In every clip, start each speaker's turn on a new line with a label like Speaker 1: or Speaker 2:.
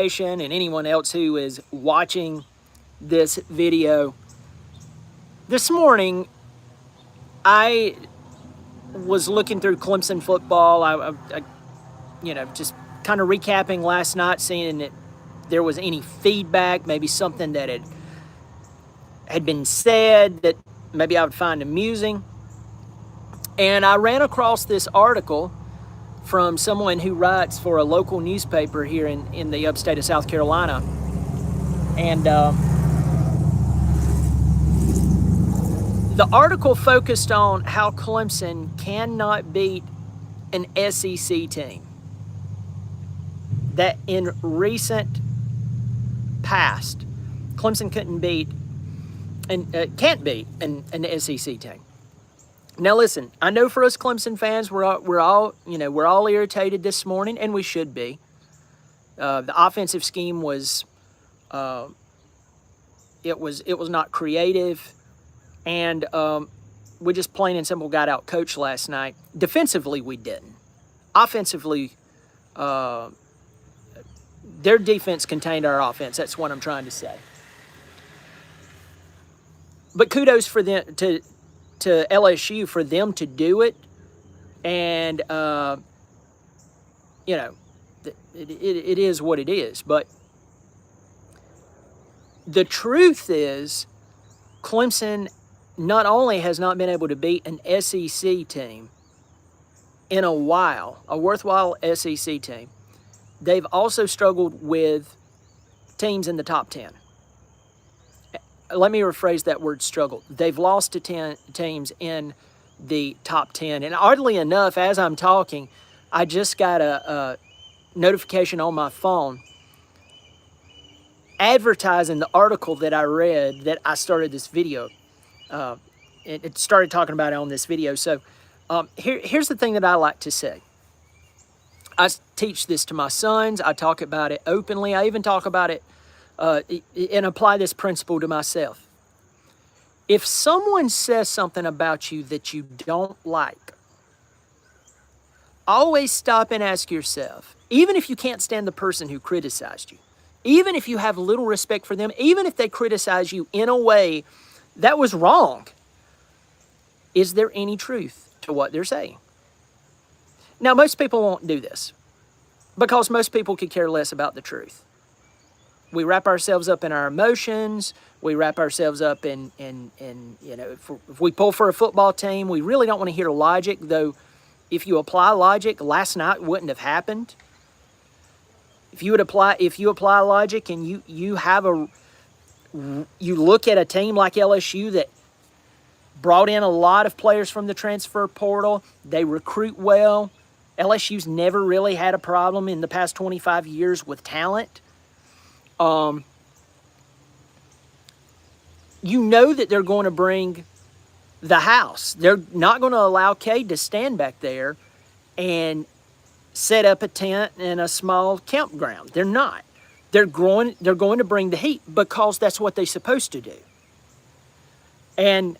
Speaker 1: and anyone else who is watching this video. This morning, I was looking through Clemson football. Just kind of recapping last night, seeing if there was any feedback, maybe something that had been said that maybe I would find amusing. And I ran across this article from someone who writes for a local newspaper here in the upstate of South Carolina. And the article focused on how Clemson cannot beat an SEC team. That in recent past, Clemson couldn't beat and can't beat an SEC team. Now listen, I know for us Clemson fans, we're all irritated this morning, and we should be. The offensive scheme was not creative, and we just plain and simple got out coached last night. Defensively, we didn't. Offensively, their defense contained our offense. That's what I'm trying to say. But kudos for them to LSU for them to do it, and it is what it is. But the truth is, Clemson not only has not been able to beat an SEC team in a while, a worthwhile SEC team, they've also struggled with teams in the top 10. Let me rephrase that word struggle. They've lost to 10 teams in the top 10. And oddly enough, as I'm talking, I just got a notification on my phone advertising the article that I read that I started this video. It started talking about it on this video. So here's the thing that I like to say. I teach this to my sons. I talk about it openly. I even talk about it and apply this principle to myself. If someone says something about you that you don't like, always stop and ask yourself, even if you can't stand the person who criticized you, even if you have little respect for them, even if they criticize you in a way that was wrong, is there any truth to what they're saying? Now, most people won't do this because most people could care less about the truth. We wrap ourselves up in our emotions. We wrap ourselves up in if we pull for a football team, we really don't want to hear logic, though if you apply logic, last night wouldn't have happened. If you apply logic and you look at a team like LSU that brought in a lot of players from the transfer portal, they recruit well. LSU's never really had a problem in the past 25 years with talent. You know that they're going to bring the house. They're not going to allow Cade to stand back there and set up a tent in a small campground. They're not. They're going to bring the heat because that's what they're supposed to do. And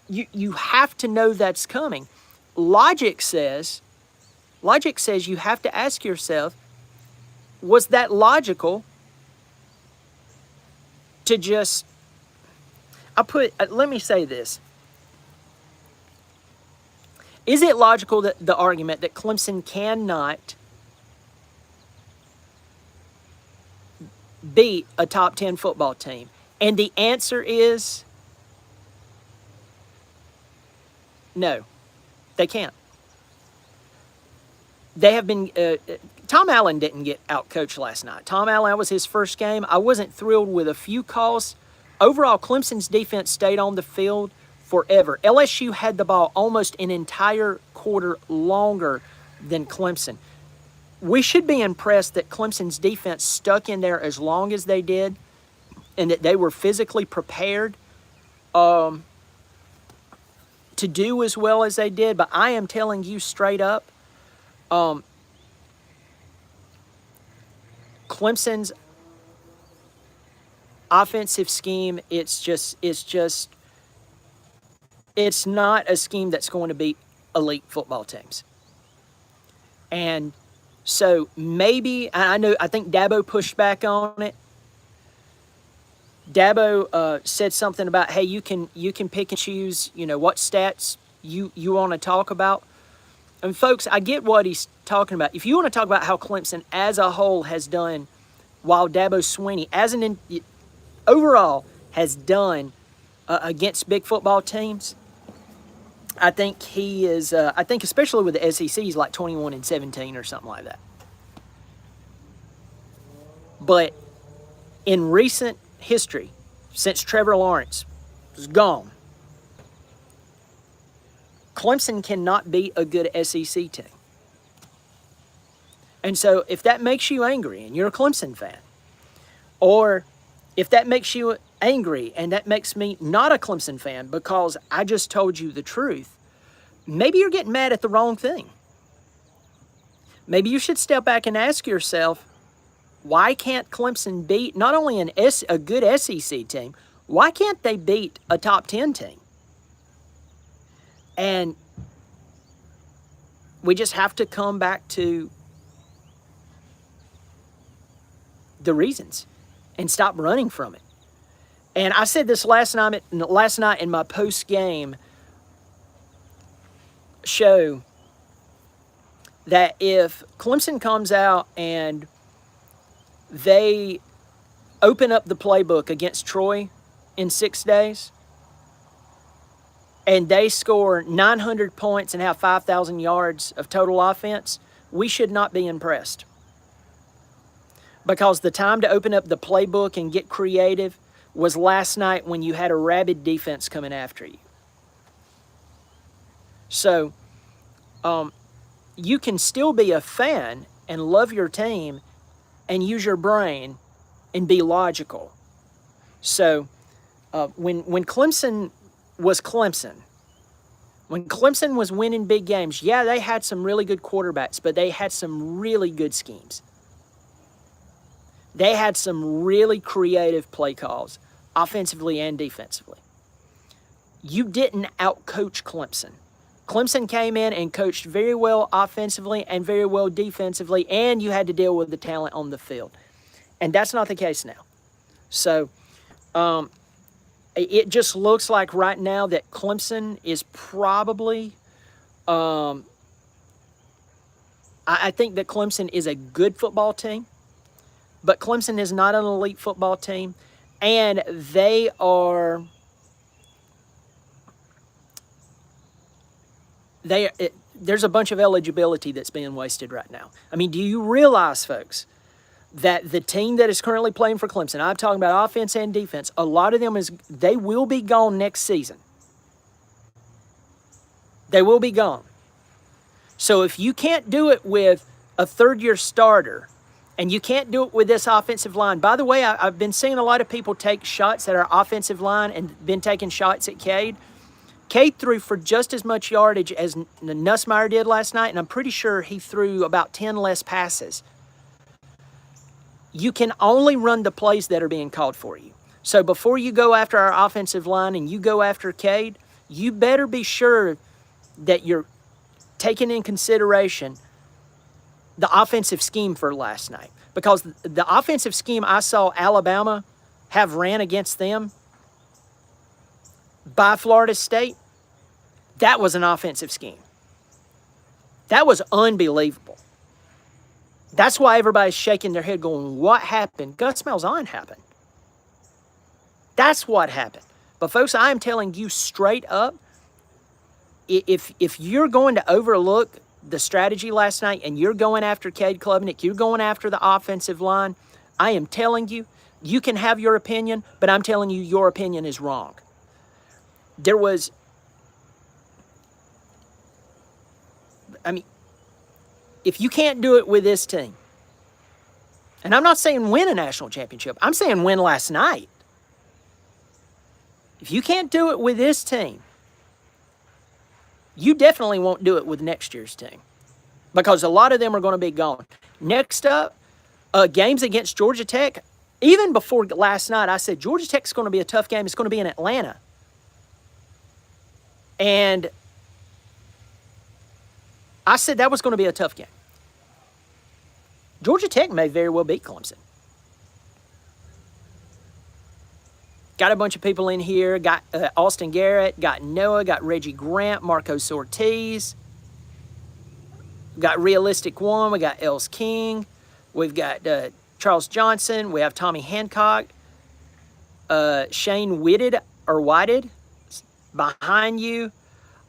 Speaker 1: you have to know that's coming. Logic says you have to ask yourself, was that logical to just, let me say this. Is it logical that the argument that Clemson cannot beat a top 10 football team? And the answer is no, they can't. They have been, Tom Allen didn't get out-coached last night. Tom Allen, that was his first game. I wasn't thrilled with a few calls. Overall, Clemson's defense stayed on the field forever. LSU had the ball almost an entire quarter longer than Clemson. We should be impressed that Clemson's defense stuck in there as long as they did and that they were physically prepared to do as well as they did. But I am telling you straight up, Clemson's offensive scheme, it's not a scheme that's going to beat elite football teams. And So maybe, I think Dabo pushed back on it. Dabo said something about, hey, you can pick and choose, what stats you want to talk about. And folks, I get what he's talking about. If you want to talk about how Clemson as a whole has done, while Dabo Swinney overall has done against big football teams, I think he is. I think especially with the SEC, he's like 21-17 or something like that. But in recent history, since Trevor Lawrence was gone, Clemson cannot beat a good SEC team. And so if that makes you angry and you're a Clemson fan, or if that makes you angry and that makes me not a Clemson fan because I just told you the truth, maybe you're getting mad at the wrong thing. Maybe you should step back and ask yourself, why can't Clemson beat not only a good SEC team, why can't they beat a top 10 team? And we just have to come back to the reasons and stop running from it. And I said this last night in my post-game show, that if Clemson comes out and they open up the playbook against Troy in 6 days, and they score 900 points and have 5,000 yards of total offense, we should not be impressed. Because the time to open up the playbook and get creative was last night when you had a rabid defense coming after you. So, you can still be a fan and love your team and use your brain and be logical. So, when Clemson was Clemson, when Clemson was winning big games, yeah, they had some really good quarterbacks, but they had some really good schemes. They had some really creative play calls, offensively and defensively. You didn't outcoach Clemson. Clemson came in and coached very well offensively and very well defensively, and you had to deal with the talent on the field. And that's not the case now. So it just looks like right now that Clemson is probably I think that Clemson is a good football team, but Clemson is not an elite football team, and there's a bunch of eligibility that's being wasted right now. I mean, do you realize, folks, that the team that is currently playing for Clemson, I'm talking about offense and defense, a lot of them they will be gone next season. They will be gone. So if you can't do it with a third-year starter, and you can't do it with this offensive line. By the way, I've been seeing a lot of people take shots at our offensive line and been taking shots at Cade. Cade threw for just as much yardage as Nussmeier did last night, and I'm pretty sure he threw about 10 less passes. You can only run the plays that are being called for you. So before you go after our offensive line and you go after Cade, you better be sure that you're taking in consideration the offensive scheme for last night. Because the offensive scheme I saw Alabama have ran against them by Florida State, that was an offensive scheme. That was unbelievable. That's why everybody's shaking their head going, what happened? Gus Malzahn happened. That's what happened. But folks, I am telling you straight up, if you're going to overlook the strategy last night and you're going after Cade Klubnik, you're going after the offensive line, I am telling you, you can have your opinion, but I'm telling you your opinion is wrong. If you can't do it with this team, and I'm not saying win a national championship, I'm saying win last night. If you can't do it with this team, you definitely won't do it with next year's team, because a lot of them are going to be gone. Next up, games against Georgia Tech. Even before last night, I said Georgia Tech's going to be a tough game. It's going to be in Atlanta. And I said that was going to be a tough game. Georgia Tech may very well beat Clemson. Got a bunch of people in here. Got Austin Garrett, got Noah, got Reggie Grant, Marcos Ortiz. Got Realistic One. We got Els King. We've got Charles Johnson. We have Tommy Hancock. Shane Whited behind you.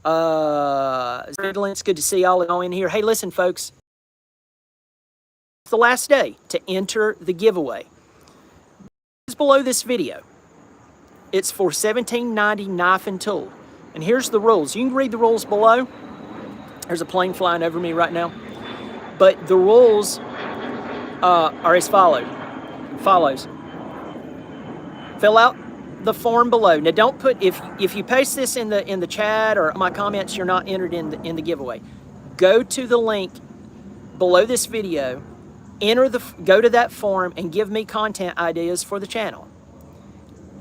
Speaker 1: It's good to see all in here. Hey, listen, folks. It's the last day to enter the giveaway. It's below this video. It's for $17.90 knife and tool. And here's the rules. You can read the rules below. There's a plane flying over me right now. But the rules are as follows. Fill out the form below. Now don't put, if you paste this in the chat or my comments, you're not entered in the giveaway. Go to the link below this video, go to that form and give me content ideas for the channel.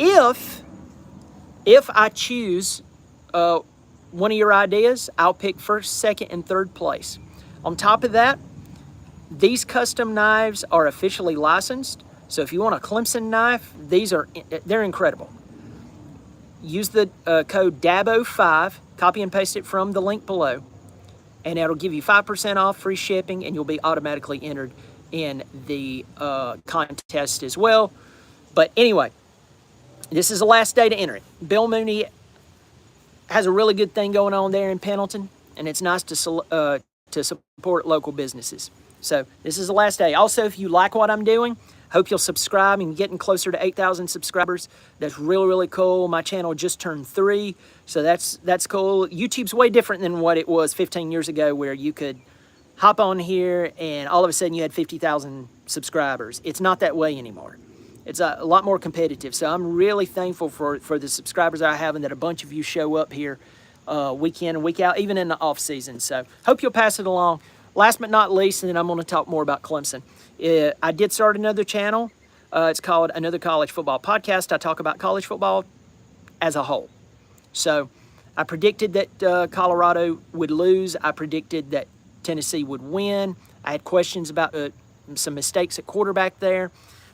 Speaker 1: If I choose one of your ideas, I'll pick first, second, and third place. On top of that, these custom knives are officially licensed. So if you want a Clemson knife, they're incredible. Use the code DABO5, copy and paste it from the link below, and it'll give you 5% off, free shipping, and you'll be automatically entered in the contest as well. But anyway, this is the last day to enter it. Bill Mooney has a really good thing going on there in Pendleton, and it's nice to support local businesses. So this is the last day. Also, if you like what I'm doing, hope you'll subscribe. I'm getting closer to 8,000 subscribers. That's really, really cool. My channel just turned 3, so that's cool. YouTube's way different than what it was 15 years ago, where you could hop on here and all of a sudden you had 50,000 subscribers. It's not that way anymore. It's a lot more competitive. So I'm really thankful for the subscribers I have and that a bunch of you show up here week in and week out, even in the off season. So hope you'll pass it along. Last but not least, and then I'm going to talk more about Clemson. I did start another channel. It's called Another College Football Podcast. I talk about college football as a whole. So I predicted that Colorado would lose. I predicted that Tennessee would win. I had questions about some mistakes at quarterback there.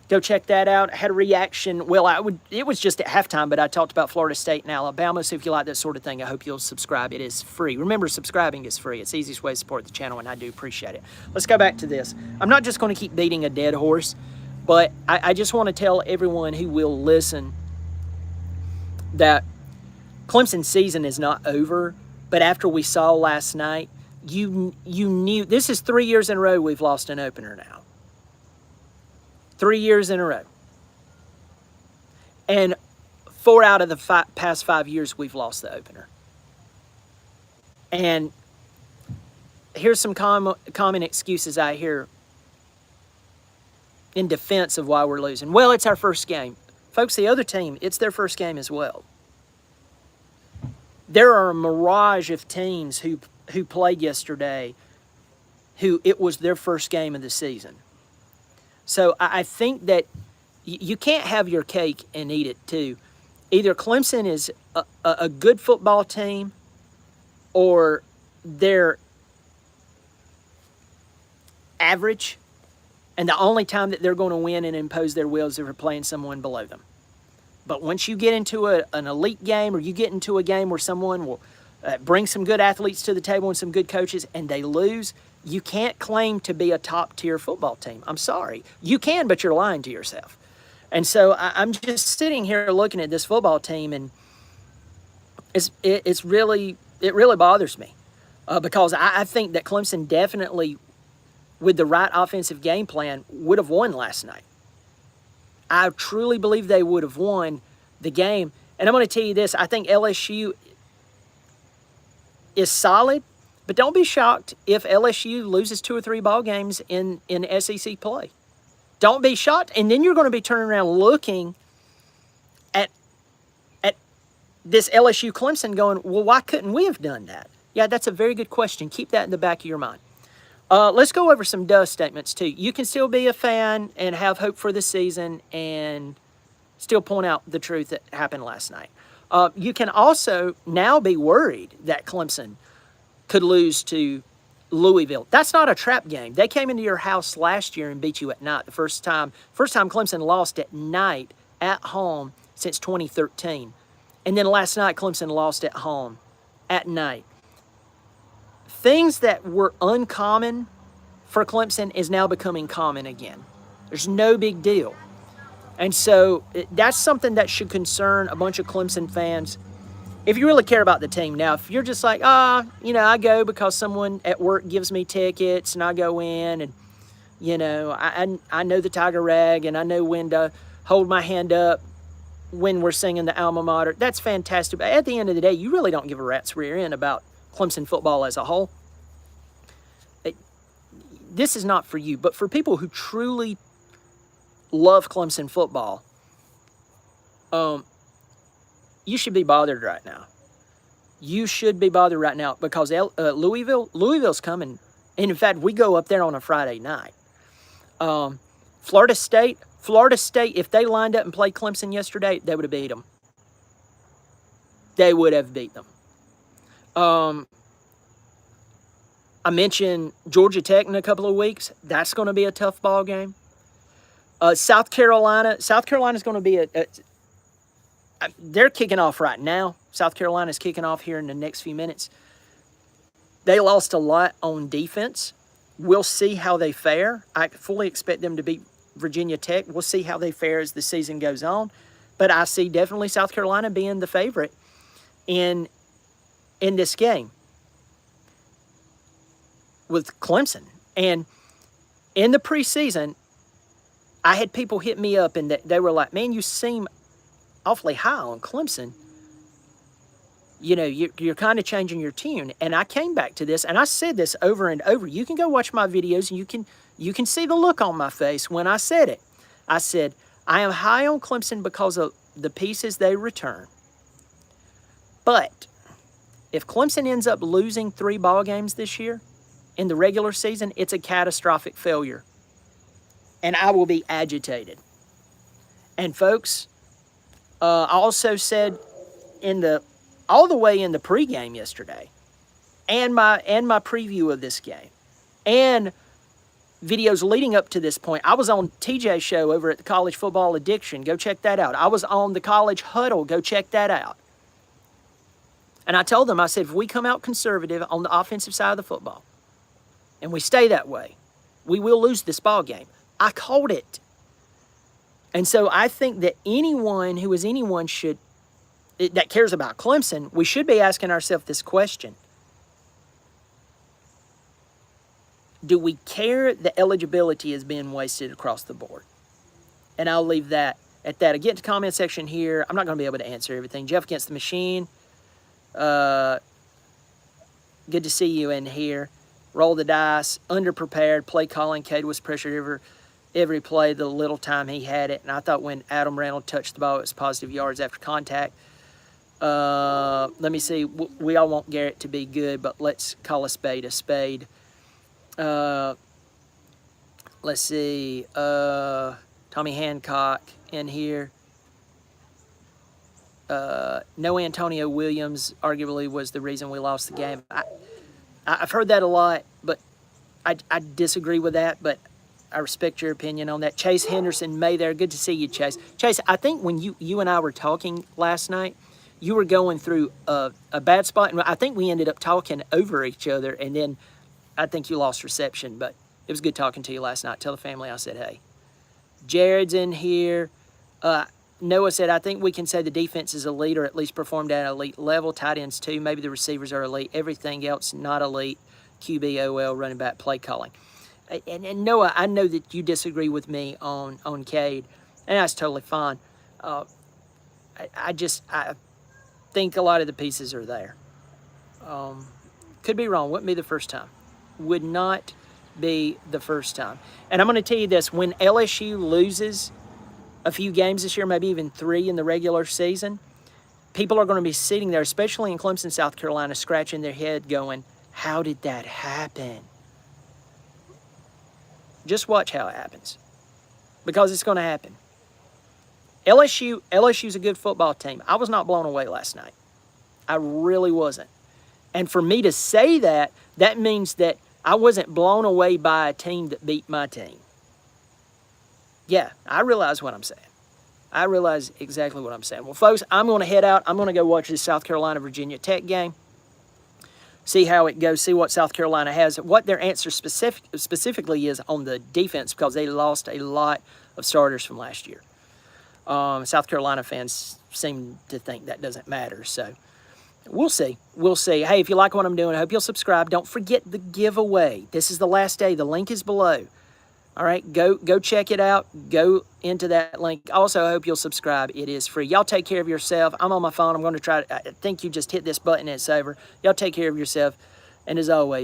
Speaker 1: Go check that out. I had a reaction. Well, it was just at halftime, but I talked about Florida State and Alabama. So if you like that sort of thing, I hope you'll subscribe. It is free. Remember, subscribing is free. It's the easiest way to support the channel, and I do appreciate it. Let's go back to this. I'm not just going to keep beating a dead horse, but I just want to tell everyone who will listen that Clemson's season is not over. But after we saw last night, you knew. This is 3 years in a row we've lost an opener now. 3 years in a row. And 4 out of the past 5 years, we've lost the opener. And here's some common excuses I hear in defense of why we're losing. Well, it's our first game. Folks, the other team, it's their first game as well. There are a mirage of teams who played yesterday who it was their first game of the season. So I think that you can't have your cake and eat it too. Either Clemson is a good football team or they're average, and the only time that they're going to win and impose their will is if they're playing someone below them. But once you get into an elite game, or you get into a game where someone will bring some good athletes to the table and some good coaches and they lose, you can't claim to be a top-tier football team. I'm sorry. You can, but you're lying to yourself. And so I'm just sitting here looking at this football team, and it really bothers me because I think that Clemson definitely, with the right offensive game plan, would have won last night. I truly believe they would have won the game. And I'm going to tell you this. I think LSU is solid. But don't be shocked if LSU loses 2 or 3 ball games in SEC play. Don't be shocked. And then you're going to be turning around looking at this LSU Clemson going, well, why couldn't we have done that? Yeah, that's a very good question. Keep that in the back of your mind. Let's go over some duh statements too. You can still be a fan and have hope for the season and still point out the truth that happened last night. You can also now be worried that Clemson could lose to Louisville. That's not a trap game. They came into your house last year and beat you at night. The first time Clemson lost at night at home since 2013. And then last night Clemson lost at home at night. Things that were uncommon for Clemson is now becoming common again. There's no big deal. And so that's something that should concern a bunch of Clemson fans if you really care about the team. Now, if you're just like, I go because someone at work gives me tickets and I go in and, I know the Tiger Rag and I know when to hold my hand up when we're singing the alma mater. That's fantastic. But at the end of the day, you really don't give a rat's rear end about Clemson football as a whole. This is not for you, but for people who truly love Clemson football, you should be bothered right now. You should be bothered right now because Louisville's coming. And in fact, we go up there on a Friday night. Florida State, if they lined up and played Clemson yesterday, they would have beat them. They would have beat them. I mentioned Georgia Tech in a couple of weeks. That's going to be a tough ball game. South Carolina's going to be they're kicking off right now. South Carolina's kicking off here in the next few minutes. They lost a lot on defense. We'll see how they fare. I fully expect them to beat Virginia Tech. We'll see how they fare as the season goes on. But I see definitely South Carolina being the favorite in this game with Clemson. And in the preseason, I had people hit me up and they were like, man, you seem awfully high on Clemson. You're kind of changing your tune. And I came back to this, and I said this over and over. You can go watch my videos, and you can see the look on my face when I said it. I said, I am high on Clemson because of the pieces they return. But if Clemson ends up losing 3 ball games this year in the regular season, it's a catastrophic failure. And I will be agitated. And folks, I also said all the way in the pregame yesterday, and my preview of this game, and videos leading up to this point. I was on TJ's show over at the College Football Addiction. Go check that out. I was on the College Huddle. Go check that out. And I told them, I said, if we come out conservative on the offensive side of the football, and we stay that way, we will lose this ball game. I called it. And so I think that anyone who is anyone that cares about Clemson, we should be asking ourselves this question. Do we care that eligibility is being wasted across the board? And I'll leave that at that. Again, to the comment section here, I'm not going to be able to answer everything. Jeff Against the Machine, good to see you in here. Roll the dice, underprepared, play calling. Cade was pressured every play, the little time he had it. And I thought when Adam Randall touched the ball, it was positive yards after contact. Let me see. We all want Garrett to be good, but let's call a spade a spade. Let's see. Tommy Hancock in here. No Antonio Williams arguably was the reason we lost the game. I've heard that a lot, but I disagree with that, but I respect your opinion on that. Chase Henderson May there. Good to see you, Chase. Chase, I think when you and I were talking last night, you were going through a bad spot, and I think we ended up talking over each other, and then I think you lost reception, but it was good talking to you last night. Tell the family I said hey. Jared's in here. Noah said, I think we can say the defense is elite or at least performed at an elite level. Tight ends too. Maybe the receivers are elite. Everything else not elite. QBOL, running back, play calling. And Noah, I know that you disagree with me on Cade, and that's totally fine. I think a lot of the pieces are there. Could be wrong. Wouldn't be the first time. Would not be the first time. And I'm going to tell you this. When LSU loses a few games this year, maybe even 3 in the regular season, people are going to be sitting there, especially in Clemson, South Carolina, scratching their head going, how did that happen? Just watch how it happens, because it's going to happen. LSU's a good football team. I was not blown away last night. I really wasn't. And for me to say that, that means that I wasn't blown away by a team that beat my team. Yeah, I realize what I'm saying. I realize exactly what I'm saying. Well, folks, I'm going to head out. I'm going to go watch this South Carolina-Virginia Tech game, see how it goes, see what South Carolina has, what their answer specifically is on the defense, because they lost a lot of starters from last year. South Carolina fans seem to think that doesn't matter, so we'll see. We'll see. Hey, if you like what I'm doing, I hope you'll subscribe. Don't forget the giveaway. This is the last day. The link is below. All right, go check it out. Go into that link. Also, I hope you'll subscribe. It is free. Y'all take care of yourself. I'm on my phone. I'm going to try to, I think you just hit this button and it's over. Y'all take care of yourself. And as always,